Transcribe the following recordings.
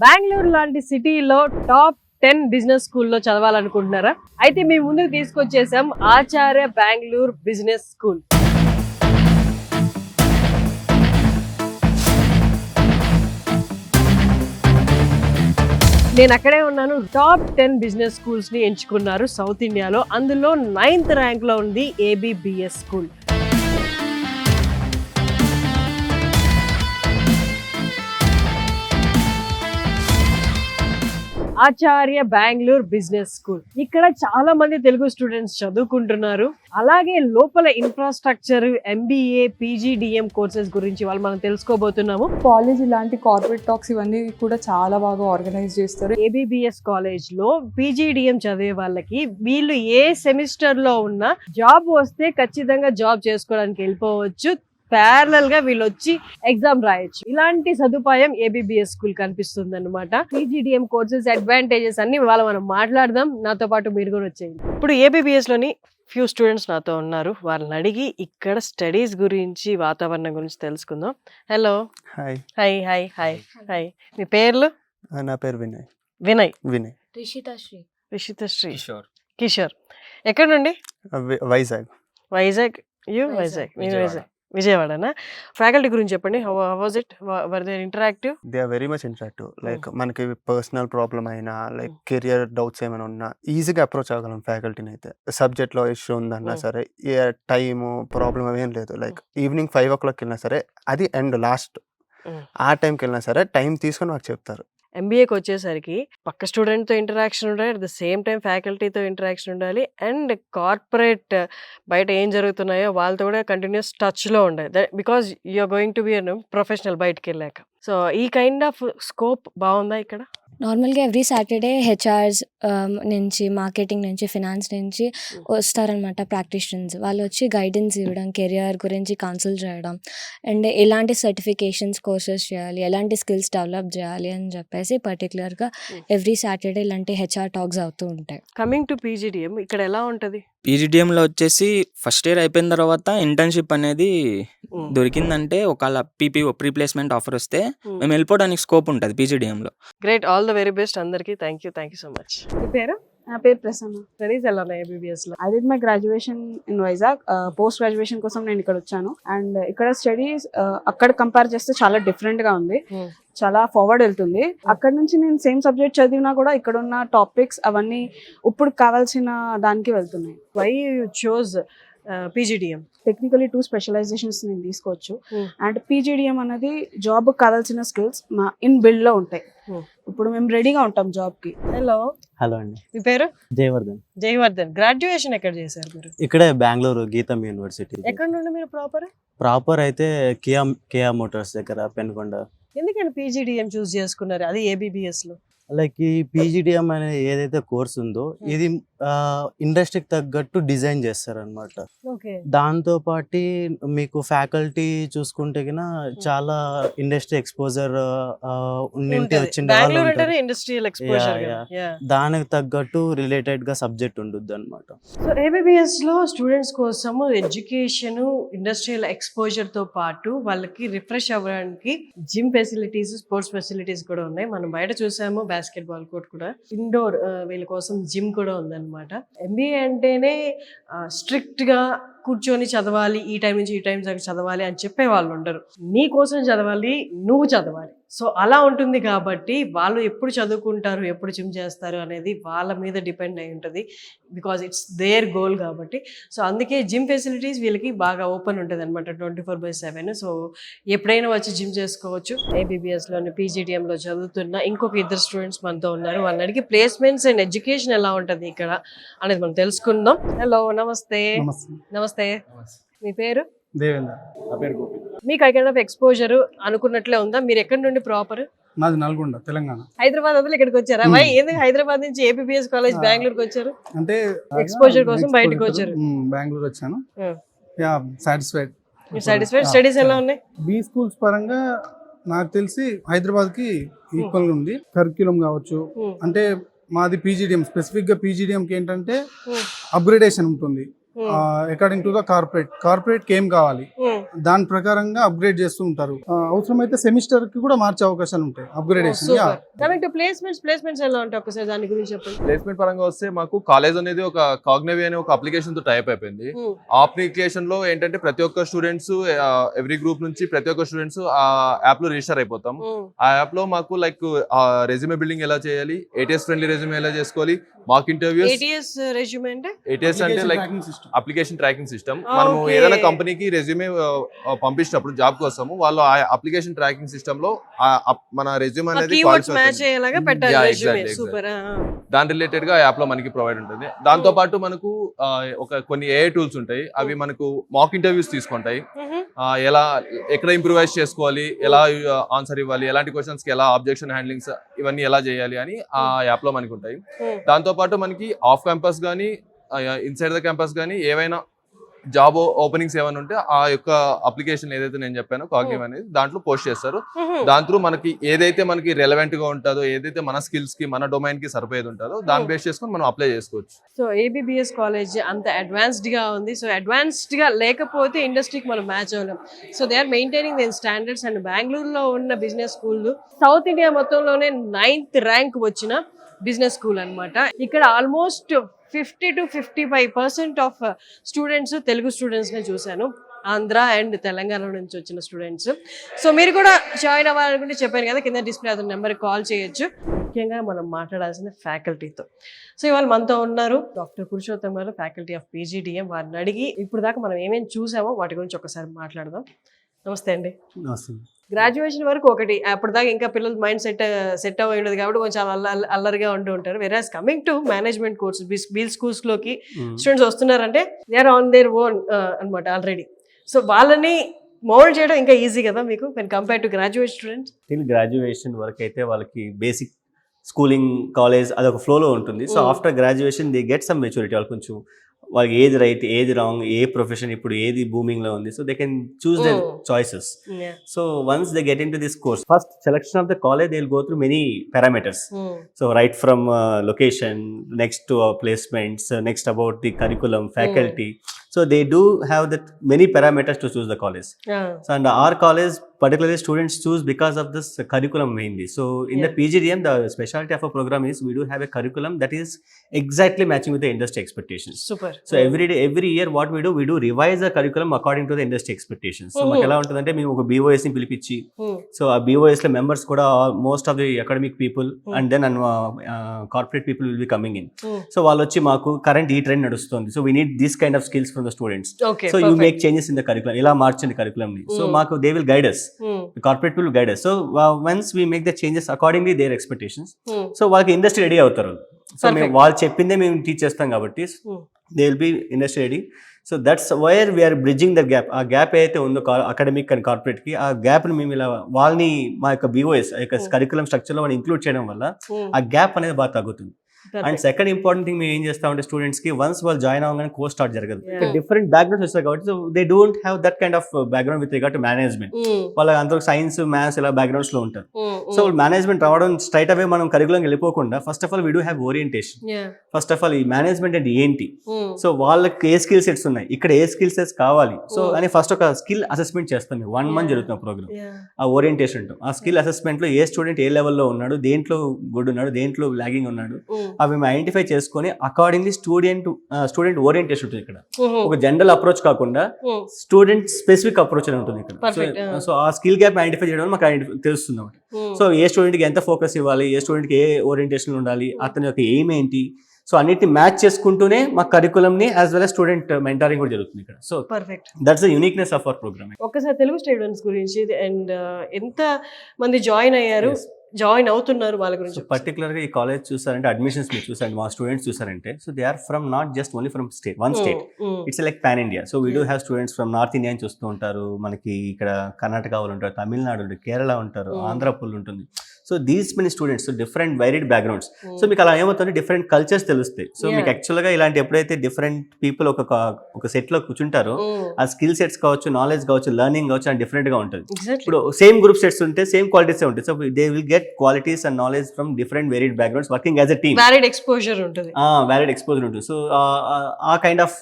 బెంగళూరు లాంటి సిటీలో top 10 business స్కూల్లో చదవాలనుకుంటున్నారా? అయితే మేము ముందుకు తీసుకొచ్చేసాం ఆచార్య బెంగళూరు బిజినెస్ స్కూల్. నేను అక్కడే ఉన్నాను. టాప్ 10 బిజినెస్ స్కూల్స్ ని ఎంచుకున్నారు సౌత్ ఇండియాలో. అందులో 9th ర్యాంక్ లో ఉంది ఏబిబిఎస్ స్కూల్. ఆచార్య బెంగళూరు బిజినెస్ స్కూల్. ఇక్కడ చాలా మంది తెలుగు స్టూడెంట్స్ చదువుకుంటున్నారు. అలాగే లోపల ఇన్ఫ్రాస్ట్రక్చర్, ఎంబీఏ, పీజీడిఎం కోర్సెస్ గురించి వాళ్ళు మనం తెలుసుకోబోతున్నాము. కాలేజ్ ఇలాంటి కార్పొరేట్ టాక్స్ ఇవన్నీ కూడా చాలా బాగా ఆర్గనైజ్ చేస్తారు. ఏబిబిఎస్ కాలేజ్ లో పీజీడిఎం చదివే వాళ్ళకి వీళ్ళు ఏ సెమిస్టర్ లో ఉన్నా జాబ్ వస్తే ఖచ్చితంగా జాబ్ చేసుకోవడానికి వెళ్ళిపోవచ్చు. ప్యారలల్ గా వీళ్ళు వచ్చి ఎగ్జామ్ రాయొచ్చు. ఇలాంటి సదుపాయం ఏబిబిఎస్ స్కూల్ కనిపిస్తుంది అనమాట. పీజీడిఎం కోర్సెస్ అడ్వాంటేజెస్ అన్ని ఇవాళ మనం మాట్లాడదాం. నాతో పాటు మీరు కూడా వచ్చేయండి. ఇప్పుడు ఏబిబిఎస్ లోని ఫ్యూ స్టూడెంట్స్ నాతో ఉన్నారు. వాళ్ళని అడిగి ఇక్కడ స్టడీస్ గురించి, వాతావరణం గురించి తెలుసుకుందాం. Hello. Hi. Hi hi hi hi. మీ పేర్లు? నా పేరు వినయ్. వినయ్. వినయ్. రిషితశ్రీ. కిషోర్. ఎక్కడ నుండి? వైజాగ్. వైజాగ్. వైజాగ్. విజయవాడనా? ఫ్యాకల్టీ గురించి చెప్పండి. How was it? Were they interactive? They are very much interactive. Like మనకి పర్సనల్ ప్రాబ్లమ్ అయినా, లైక్ కెరియర్ డౌట్స్ ఏమైనా ఉన్నా ఈజీగా అప్రోచ్ అవ్వగలం ఫ్యాకల్టీని. అయితే సబ్జెక్ట్ లో ఇష్యూ ఉందన్నా సరే, ఏ టైము ప్రాబ్లం ఏం లేదు. లైక్ ఈవినింగ్ 5 o'clock వెళ్ళినా సరే, అది ఎండ్ లాస్ట్ ఆ టైంకి వెళ్ళినా సరే టైం తీసుకొని మాకు చెప్తారు. ఎంబీఏకి వచ్చేసరికి పక్క స్టూడెంట్తో ఇంటరాక్షన్ ఉండాలి, అట్ ద సేమ్ టైం ఫ్యాకల్టీతో ఇంటరాక్షన్ ఉండాలి, అండ్ కార్పొరేట్ బయట ఏం జరుగుతున్నాయో వాళ్ళతో కూడా కంటిన్యూస్ టచ్లో ఉండాలి. Because you're going to be professional బయటకు వెళ్ళాక. సో ఈ కైండ్ ఆఫ్ స్కోప్ బాగుందా ఇక్కడ? నార్మల్గా ఎవ్రీ సాటర్డే హెచ్ఆర్స్ నుంచి, మార్కెటింగ్ నుంచి, ఫినాన్స్ నుంచి వస్తారనమాట ప్రాక్టీషనర్స్. వాళ్ళు వచ్చి గైడెన్స్ ఇవ్వడం, కెరియర్ గురించి కౌన్సిల్ చేయడం, అండ్ ఎలాంటి సర్టిఫికేషన్స్ కోర్సెస్ చేయాలి, ఎలాంటి స్కిల్స్ డెవలప్ చేయాలి అని చెప్పేసి పర్టికులర్గా ఎవ్రీ సాటర్డే ఇలాంటి హెచ్ఆర్ టాక్స్ అవుతూ ఉంటాయి. కమింగ్ టు పీజీడిఎం, ఇక్కడ ఎలా ఉంటుంది? పీజీడిఎంలో వచ్చేసి ఫస్ట్ ఇయర్ అయిపోయిన తర్వాత ఇంటర్న్షిప్ అనేది దొరికిందంటే, ఒకవేళ పీపీఓ ప్రీ ప్లేస్మెంట్ ఆఫర్ వస్తే మేము వెళ్ళిపోవడానికి స్కోప్ ఉంటుంది పీజీడిఎంలో. Great. All the very best అందరికి. Thank you so much. మీ పేరు? నా పేరు ప్రసన్న. స్టడీస్ ఎలా ఉన్నాయి ఏబిబిఎస్ లో? I did my graduation in Vizag. Post graduation కోసం నేను ఇక్కడ వచ్చాను. అండ్ ఇక్కడ స్టడీస్ అక్కడ కంపేర్ చేస్తే చాలా డిఫరెంట్ గా ఉంది. చాలా ఫార్వర్డ్ వెళ్తుంది. అక్కడ నుంచి నేను సేమ్ సబ్జెక్ట్ చదివినా కూడా ఇక్కడ ఉన్న టాపిక్స్ అవన్నీ ఇప్పుడు కావాల్సిన దానికి వెళ్తున్నాయి. Why you chose PGDM? Technically 2 specialisations నేను తీసుకోవచ్చు. అండ్ పీజీడిఎం అనేది జాబ్ కావాల్సిన స్కిల్స్ మా ఇన్ బిల్డ్ లో ఉంటాయి. ఇప్పుడు మేము రెడీగా ఉంటాం జాబ్ కి. హలో. హలో అండి. మీ పేరు? జయవర్ధన్. జయవర్ధన్. గ్రాడ్యుయేషన్ ఎక్కడ చేశారు మీరు? ఇక్కడే బెంగళూరు గీతం యూనివర్సిటీ. ఎక్కడ నుండి మీరు ప్రాపర్ అయితే కియా మోటార్స్ దగ్గర పెనుకొండ. ఎందుకని పీజీడిఎం చూస్ చేసుకున్నారు, అది ఏబిబిఎస్ లో? లైక్ ఈ పీజీడిఎం అనే ఏదైతే కోర్స్ ఉందో ఇది ఇండస్ట్రీకి తగ్గట్టు డిజైన్ చేస్తారనమాట. దాంతో పాటు మీకు ఫ్యాకల్టీ చూసుకుంటే గిన చాలా ఇండస్ట్రీ ఎక్స్పోజర్ దానికి తగ్గట్టు రిలేటెడ్ గా సబ్జెక్ట్ ఉంటుంది అనమాట. సో ఏబిబిఎస్ లో స్టూడెంట్స్ కోసం ఎడ్యుకేషన్, ఇండస్ట్రియల్ ఎక్స్పోజర్ తో పాటు వాళ్ళకి రిఫ్రెష్ అవ్వడానికి జిమ్ ఫెసిలిటీస్, స్పోర్ట్స్ ఫెసిలిటీస్ కూడా ఉన్నాయి. మనం బయట చూసాము బాస్కెట్ బాల్ కోర్ట్ కూడా, ఇండోర్ వీళ్ళ కోసం జిమ్ కూడా ఉందన్నమాట. ఎంబీఏ అంటేనే స్ట్రిక్ట్ గా కూర్చొని చదవాలి, ఈ టైం నుంచి ఈ టైం దాకా చదవాలి అని చెప్పే వాళ్ళు ఉండరు. నీ కోసం చదవాలి, నువ్వు చదవాలి. సో అలా ఉంటుంది కాబట్టి వాళ్ళు ఎప్పుడు చదువుకుంటారు, ఎప్పుడు జిమ్ చేస్తారు అనేది వాళ్ళ మీద డిపెండ్ అయి ఉంటుంది. బికాజ్ ఇట్స్ దేర్ గోల్ కాబట్టి. సో అందుకే జిమ్ ఫెసిలిటీస్ వీళ్ళకి బాగా ఓపెన్ ఉంటుంది అనమాట 24/7. సో ఎప్పుడైనా వచ్చి జిమ్ చేసుకోవచ్చు. ఏబిబిఎస్లోని పీజీడిఎంలో చదువుతున్న ఇంకొక 2 స్టూడెంట్స్ మనతో ఉన్నారు. వాళ్ళని అడిగి ప్లేస్మెంట్స్ అండ్ ఎడ్యుకేషన్ ఎలా ఉంటుంది ఇక్కడ అనేది మనం తెలుసుకుందాం. హలో. నమస్తే. నమస్తే. మీ పేరు? దేవేంద్ర. నా పేరు గోపి. మీకు ఐ కైండ్ ఆఫ్ ఎక్స్పోజర్ అనుకున్నట్లే ఉందా? మీరు ఎక్కడి నుండి ప్రాపర్? నాది నల్గొండ, తెలంగాణ. హైదరాబాద్ వదిలి ఇక్కడికి వచ్చారా? ఎందుకు హైదరాబాద్ నుంచి ఏబిబిఎస్ కాలేజ్ బెంగళూరుకి వచ్చారు? అంటే ఎక్స్పోజర్ కోసం బయటకు వచ్చారు. బెంగళూరు వచ్చాను. Yeah, satisfied. స్టడీస్ ఎలా ఉన్నాయి? బి స్కూల్స్ పరంగా నాకు తెలిసి హైదరాబాద్ కి ఈక్వల్ గా ఉంది. కరిక్యులం కావచ్చు. అంటే మాది పీజీడిఎం, స్పెసిఫిక్ గా పీజీడిఎం కి ఏంటంటే అప్గ్రేడేషన్ ఉంటుంది. అకార్డింగ్ టు ద కార్పొరేట్ ఏం కావాలి దాని ప్రకారంగా అప్గ్రేడ్ చేస్తూ ఉంటారు. అవసరమైతే సెమిస్టర్ కి కూడా మార్చే అవకాశాలు ఉంటాయి అప్గ్రేడేషన్. కమింగ్ టు ప్లేస్మెంట్స్ ఎలా ఉంటాయి ఒకసారి దాని గురించి చెప్పండి. ప్లేస్మెంట్ పరంగా వస్తే మాకు కాలేజ్ అనేది ఒక కాగ్నివి అనే ఒక అప్లికేషన్ తో టైప్ అయిపోయింది. ఆ అప్లికేషన్ లో ఏంటంటే ప్రతి ఒక్క స్టూడెంట్స్ ఎవ్రీ గ్రూప్ నుంచి ప్రతి ఒక్క స్టూడెంట్స్ ఆ యాప్ లో రిజిస్టర్ అయిపోతాం. ఆ యాప్ లో మాకు లైక్ రెజ్యూమే బిల్డింగ్ ఎలా చేయాలి, ATS ఫ్రెండ్లీ రెజ్యూమే ఎలా చేసుకోవాలి, మాక్ ఇంటర్వ్యూస్. ATS రెజ్యూమే అంటే ATS అంటే లైక్ అప్లికేషన్ ట్రాకింగ్ సిస్టమ్. మనము ఏదైనా కంపెనీకి రెజ్యూమే పంపించినప్పుడు జాబ్ కోసము వాళ్ళు ఆ అప్లికేషన్ ట్రాకింగ్ సిస్టమ్ లో మన రెజ్యూమే అనేది మ్యాచ్ అయ్యేలాగా పెట్టాలి రెజ్యూమే. సూపర్. దాని రిలేటెడ్ గా యాప్ లో మనకి ప్రొవైడ్ ఉంటుంది. దాంతో పాటు మనకు కొన్ని AI టూల్స్ ఉంటాయి. అవి మనకు మాక్ ఇంటర్వ్యూస్ తీసుకుంటాయి. ఎలా ఎక్కడ ఇంప్రూవైజ్ చేసుకోవాలి, ఎలా ఆన్సర్ ఇవ్వాలి, ఎలాంటి క్వశ్చన్స్ కి ఎలా ఆబ్జెక్షన్ హ్యాండ్లింగ్స్ ఇవన్నీ ఎలా చేయాలి అని ఆ యాప్ లో మనకి ఉంటాయి. దాంతో పాటు మనకి ఆఫ్ క్యాంపస్ గానీ ఇన్సైడ్ ద క్యాంపస్ గానీ ఏవైనా జాబ్ ఓపెనింగ్స్ ఏమైనా ఉంటే ఆ యొక్క అప్లికేషన్ ఏదైతే నేను చెప్పానో కాగ్నివ్ అనేది దాంట్లో పోస్ట్ చేస్తారు. దాంట్లో మనకి ఏదైతే మనకి రెలవెంట్ గా ఉంటుందో, ఏదైతే మన స్కిల్స్ కి మన డొమైన్ కి సరిపోయేది ఉంటుందో దాన్ని బేస్ చేసుకొని మనం అప్లై చేసుకోవచ్చు. సో ABBS కాలేజ్ అంత అడ్వాన్స్డ్ గా ఉంది. సో అడ్వాన్స్డ్ గా లేకపోతే ఇండస్ట్రీకి మనం మ్యాచ్ అవ్వలేం. So they are maintaining their standards. And బెంగళూరులో ఉన్న బిజినెస్ స్కూల్ సౌత్ ఇండియా మొత్తంలోనే 9th ర్యాంక్ వచ్చిన బిజినెస్ స్కూల్ అన్నమాట. ఇక్కడ almost 50 to 55% of students Telugu students నే చూశాను. ఆంధ్ర అండ్ తెలంగాణ నుంచి వచ్చిన స్టూడెంట్స్. సో మీరు కూడా జాయిన్ అవ్వాలనుకుంటే చెప్పాను కదా, కింద డిస్ప్లే అవుతున్న నెంబర్కి కాల్ చేయొచ్చు. ముఖ్యంగా మనం మాట్లాడాల్సిన ఫ్యాకల్టీతో. సో ఇవాళ మనతో ఉన్నారు డాక్టర్ పురుషోత్తం గారు, ఫ్యాకల్టీ ఆఫ్ PGDM. వారిని అడిగి ఇప్పుడు దాకా మనం ఏమేమి చూసామో వాటి గురించి ఒకసారి మాట్లాడదాం. నమస్తే అండి. గ్రాడ్యుయేషన్ వరకు ఒకటి, అప్పటిదాకా ఇంకా పిల్లల మైండ్ సెట్ అవ్వ ఉండదు కాబట్టి కొంచెం అల్లరిగా ఉంటూ ఉంటారు. Whereas coming to management course B schools లోకి స్టూడెంట్స్ వస్తున్నారంటే they are on their own అనమాట ఆల్రెడీ. సో వాళ్ళని మోల్డ్ చేయడం ఇంకా ఈజీ కదా మీకు compare to graduate students? Graduation వరకు అయితే వాళ్ళకి బేసిక్ స్కూలింగ్ కాలేజ్ అదొక ఫ్లోలో ఉంటుంది. So after graduation they get some maturity. వాళ్ళు కొంచెం వాళ్ళకి ఏది రైట్, ఏది రాంగ్, ఏ ప్రొఫెషన్ ఇప్పుడు ఏది బూమింగ్ లో ఉంది, so they can choose their choices. So once they get into this course, first selection of the college they will go through many parameters. So right from location, next to placements, next about the curriculum, faculty. So they do have that many parameters to choose the college. So and our college, particularly students choose because of this curriculum mainly. So in the PGDM, the specialty of a program is we do have a curriculum that is exactly matching with the industry expectations. Super. So every year what we do revise the curriculum according to the industry expectations. So మాకు ఎలా ఉంటుందంటే మేము ఒక BOS ని పిలిపించి, so ఆ BOS లో members కూడా most of the academic people and then corporate people will be coming in. So వాళ్ళు వచ్చి మాకు కరెంట్ ఈ ట్రెండ్ నడుస్తుంది, so we need this kind of skills from the students. Okay, so perfect. You make changes in the curriculum, ila marchindi curriculum ni. So maaku they will guide us, the corporate will guide us. So once we make the changes accordingly their expectations, so వాళ్ళకి industry ready అవుతారు. So మేము వాళ్ళు చెప్పిందే మేము teach చేస్తాం కాబట్టి they will be industry ready. So that's where we are bridging the gap. ఆ gap అయితే ఉందో అకాడమిక్ అండ్ కార్పొరేట్ కి, ఆ గ్యాప్ ని మేము ఇలా వాళ్ళని మా యొక్క BOS కరికులం స్ట్రక్చర్ లో మనం ఇంక్లూడ్ చేయడం వల్ల ఆ గ్యాప్ అనేది బాగా తగ్గుతుంది. అండ్ సెకండ్ ఇంపార్టెంట్ థింగ్ మేము ఏం చేస్తామంటే స్టూడెంట్స్ కి వన్స్ వాళ్ళు జాయిన్ అవ్వగానే కోర్స్ స్టార్ట్ జరగదు. డిఫరెంట్ బ్యాక్గ్రౌండ్స్ వస్తాయి కాబట్టి so they don't have that kind of background with regard to management. వాళ్ళ అందరూ సైన్స్, మ్యాథ్స్ ఇలా బ్యాక్గ్రౌండ్స్ లో ఉంటారు. సో మేనేజ్మెంట్ రావడం స్ట్రైట్ అవే మనం కరికులం వెళ్ళిపోకుండా first of all we do have orientation. First of all ఈ మేనేజ్మెంట్ అంటే ఏంటి, సో వాళ్ళకి ఏ స్కిల్ సెట్స్ ఉన్నాయి, ఇక్కడ ఏ స్కిల్ సెట్స్ కావాలి, సో అని ఫస్ట్ ఒక స్కిల్ అసెస్మెంట్ చేస్తాం. 1 month జరుగుతున్న ప్రోగ్రామ్. ఆ ఓరియంటేషన్ ఉంటుంది. ఆ స్కిల్ అసెస్మెంట్ లో ఏ స్టూడెంట్ ఏ లెవెల్లో ఉన్నాడు, దేంట్లో గుడ్ ఉన్నాడు, దేంట్లో లాగింగ్ ఉన్నాడు, అవి మేము ఐడెంటిఫై చేసుకొని అకార్డింగ్లీ స్టూడెంట్ ఓరియంటేషన్ ఉంటుంది. ఇక్కడ ఒక జనరల్ అప్రోచ్ కాకుండా స్టూడెంట్ స్పెసిఫిక్ అప్రోచ్ అని ఉంటుంది ఇక్కడ. సో ఆ స్కిల్ గ్యాప్ ఐడెంటిఫై చేయడం మాకు తెలుస్తుంది అన్నమాట. సో ఏ స్టూడెంట్ కి ఎంత ఫోకస్ ఇవ్వాలి, ఏ స్టూడెంట్ కి ఏ ఓరియంటేషన్ ఉండాలి, అతని యొక్క ఎయిమ్ ఏంటి, సో అన్నిటిని మ్యాచ్ చేసుకుంటూనే మా కరికులం ని as well as student mentoring కూడా జరుగుతుంది ఇక్కడ. So perfect, that's the uniqueness of our program. ఒక్కసారి తెలుగు స్టూడెంట్స్ గురించి అండ్ ఎంత మంది జాయిన్ అయ్యారు, జాయిన్ అవుతున్నారు, వాళ్ళ గురించి పర్టికులర్ గా ఈ కాలేజ్ చూసారంటే, అడ్మిషన్స్ మీరు చూసారంటే, మా స్టూడెంట్స్ చూసారంటే, so they are from not just only from one state, it's like pan India. So we do have students from north India అని చూస్తూ ఉంటారు, మనకి ఇక్కడ కర్ణాటక వాళ్ళు ఉంటారు, తమిళనాడు ఉంటారు, కేరళ ఉంటారు, ఆంధ్ర పుల్ ఉంటుంది. So these many students different varied backgrounds. So మీకు అలా ఏమవుతుంది, డిఫరెంట్ కల్చర్స్ తెలుస్తాయి. సో మీకు యాక్చువల్గా ఇలాంటి ఎప్పుడైతే డిఫరెంట్ పీపుల్ ఒక సెట్ లో కూర్చుంటారో ఆ స్కిల్ సెట్స్ కావచ్చు, నాలెడ్జ్ కావచ్చు, లెర్నింగ్ కావచ్చు అని డిఫరెంట్ గా ఉంటుంది. ఇప్పుడు సేమ్ గ్రూప్ సెట్స్ ఉంటే సేమ్ క్వాలిటీస్ ఉంటాయి. So they will get qualities and knowledge from different varied backgrounds working as a team. Varied exposure ఉంటుంది. Varied exposure ఉంటుంది. So ఆ kind of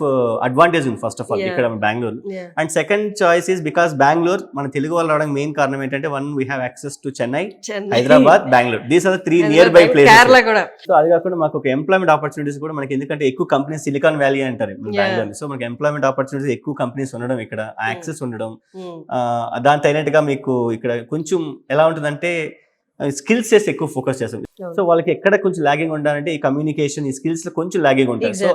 advantage ఉంది first of all ఇక్కడ Bengaluru. And second choice is because Bangalore మన తెలుగు వాళ్ళు రావడానికి main కారణం ఏంటంటే one we have access to Chennai, Hyderabad, Bangalore. These are the 3 nearby places. Kerala కూడా. సో అది కాకుండా మాకు ఒక ఎంప్లాయ్మెంట్ ఆపర్చునిటీస్ కూడా మనకి, ఎందుకంటే ఎక్కువ కంపెనీస్ సిలికాన్ వ్యాలీ అంటారు బెంగళూరు. సో మనకి ఎంప్లాయ్మెంట్ ఆపర్చునిటీస్ ఎక్కువ కంపెనీస్ ఉండడం, ఇక్కడ యాక్సెస్ ఉండడం, దాని తగినట్టుగా మీకు ఇక్కడ కొంచెం ఎలా ఉంటుందంటే స్కిల్ సెట్స్ ఎక్కువ ఫోకస్ చేస్తాం. సో వాళ్ళకి ఎక్కడ కొంచెం లాగింగ్ ఉండాలంటే ఈ కమ్యూనికేషన్, ఈ స్కిల్స్ లో కొంచెం లాగింగ్ ఉంటారు. సో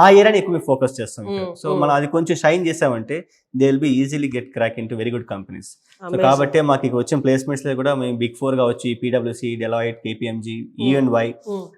ఆ ఏరియాని ఎక్కువ ఫోకస్ చేస్తాం. సో మనం అది కొంచెం షైన్ చేసామంటే they will be easily get crack in to very good companies. So కాబట్టి మాకు ఇక్కడ వచ్చిన ప్లేస్మెంట్స్ లో కూడా మేము బిగ్ 4 కావచ్చు, PwC, Deloitte, KPMG, EY,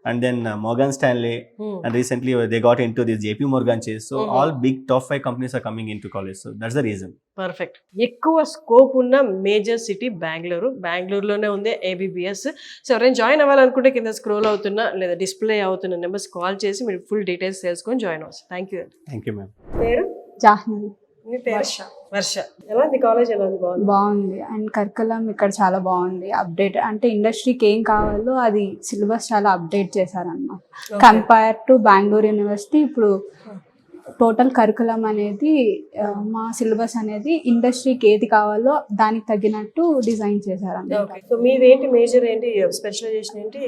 and then Morgan Stanley, and recently they got into this JP Morgan chase. So all big top 5 companies are coming into college. So that's the reason. Perfect. ఎక్కువ scope ఉన్న major city బెంగళూరులోనే ఉంది ABBS. So ఎవరైనా join అవ్వాలనుకుంటే కింద scroll అవుతున్న లేదా display అవుతున్న numbers call చేసి మీరు ఫుల్ డీటెయిల్స్ తెలుసుకొని జాయిన్ అవ్వచ్చు. Thank you ma'am. పేరు జాహ్నవి. మీ పేరు? వర్ష. ఎలా ఉంది కాలేజ్? ఎలా ఉంది? బాగుంది. అండ్ కరికులం ఇక్కడ చాలా బాగుంది. అప్డేట్ అంటే ఇండస్ట్రీకి ఏం కావాలో అది సిలబస్ చాలా అప్డేట్ చేశారన్నమాట. కంపేర్ టు బెంగళూరు యూనివర్సిటీ ఇప్పుడు టోటల్ కరికులం అనేది మా సిలబస్ అనేది ఇండస్ట్రీకి ఏది కావాలో దానికి తగ్గినట్టు డిజైన్ చేశారన్నమాట. సో మీదేంటి మేజర్ ఏంటి, స్పెషలైజేషన్ ఏంటి?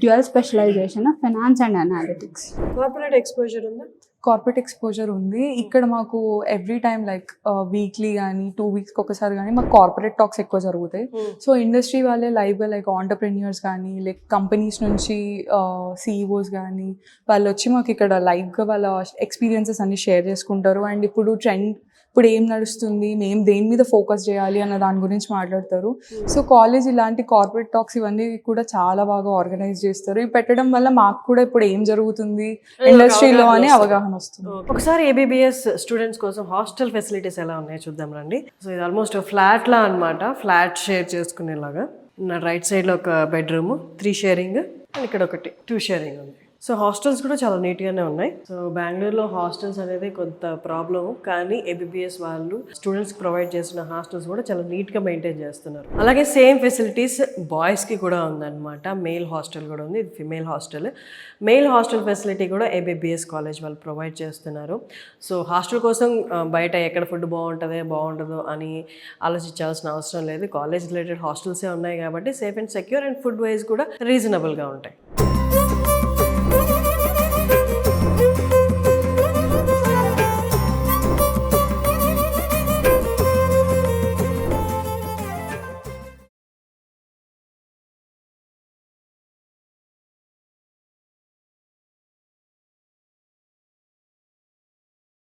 Dual specialization finance and analytics. Corporate exposure ఉందా? కార్పొరేట్ ఎక్స్పోజర్ ఉంది. ఇక్కడ మాకు ఎవ్రీ టైమ్ లైక్ వీక్లీ కానీ 2 weeks ఒకసారి కానీ మాకు కార్పొరేట్ టాక్స్ ఎక్కువ జరుగుతాయి. సో ఇండస్ట్రీ వాళ్ళే లైవ్గా లైక్ ఆంటర్ప్రెన్యూర్స్ కానీ లైక్ కంపెనీస్ నుంచి CEOs కానీ వాళ్ళు వచ్చి మాకు ఇక్కడ లైవ్గా వాళ్ళ ఎక్స్పీరియన్సెస్ అన్ని షేర్ చేసుకుంటారు. అండ్ ఇప్పుడు ఏం నడుస్తుంది, మేము దేని మీద ఫోకస్ చేయాలి అన్న దాని గురించి మాట్లాడతారు. సో కాలేజ్ ఇలాంటి కార్పొరేట్ టాక్స్ ఇవన్నీ కూడా చాలా బాగా ఆర్గనైజ్ చేస్తారు. ఇవి పెట్టడం వల్ల మాకు కూడా ఇప్పుడు ఏం జరుగుతుంది ఇండస్ట్రీలో అనే అవగాహన వస్తుంది. ఒకసారి ABBS స్టూడెంట్స్ కోసం హాస్టల్ ఫెసిలిటీస్ ఎలా ఉన్నాయో చూద్దాం రండి. సో ఇది ఆల్మోస్ట్ ఫ్లాట్ లా అనమాట, ఫ్లాట్ షేర్ చేసుకునేలాగా. నా రైట్ సైడ్ లో ఒక బెడ్రూమ్ 3 షేరింగ్, అండ్ ఇక్కడ ఒకటి 2 షేరింగ్ ఉంది. సో హాస్టల్స్ కూడా చాలా నీట్గానే ఉన్నాయి. సో బెంగళూరులో హాస్టల్స్ అనేది కొంత ప్రాబ్లం, కానీ ABBS వాళ్ళు స్టూడెంట్స్కి ప్రొవైడ్ చేసిన హాస్టల్స్ కూడా చాలా నీట్గా మెయింటైన్ చేస్తున్నారు. అలాగే సేమ్ ఫెసిలిటీస్ బాయ్స్కి కూడా ఉందన్నమాట. మేల్ హాస్టల్ కూడా ఉంది, ఇది female hostel. Male hostel facility కూడా ABBS కాలేజ్ వాళ్ళు ప్రొవైడ్ చేస్తున్నారు. సో హాస్టల్ కోసం బయట ఎక్కడ ఫుడ్ బాగుంటుందో అని ఆలోచించాల్సిన అవసరం లేదు. కాలేజ్ రిలేటెడ్ హాస్టల్సే ఉన్నాయి కాబట్టి safe and secure, and food wise కూడా రీజనబుల్గా ఉంటాయి.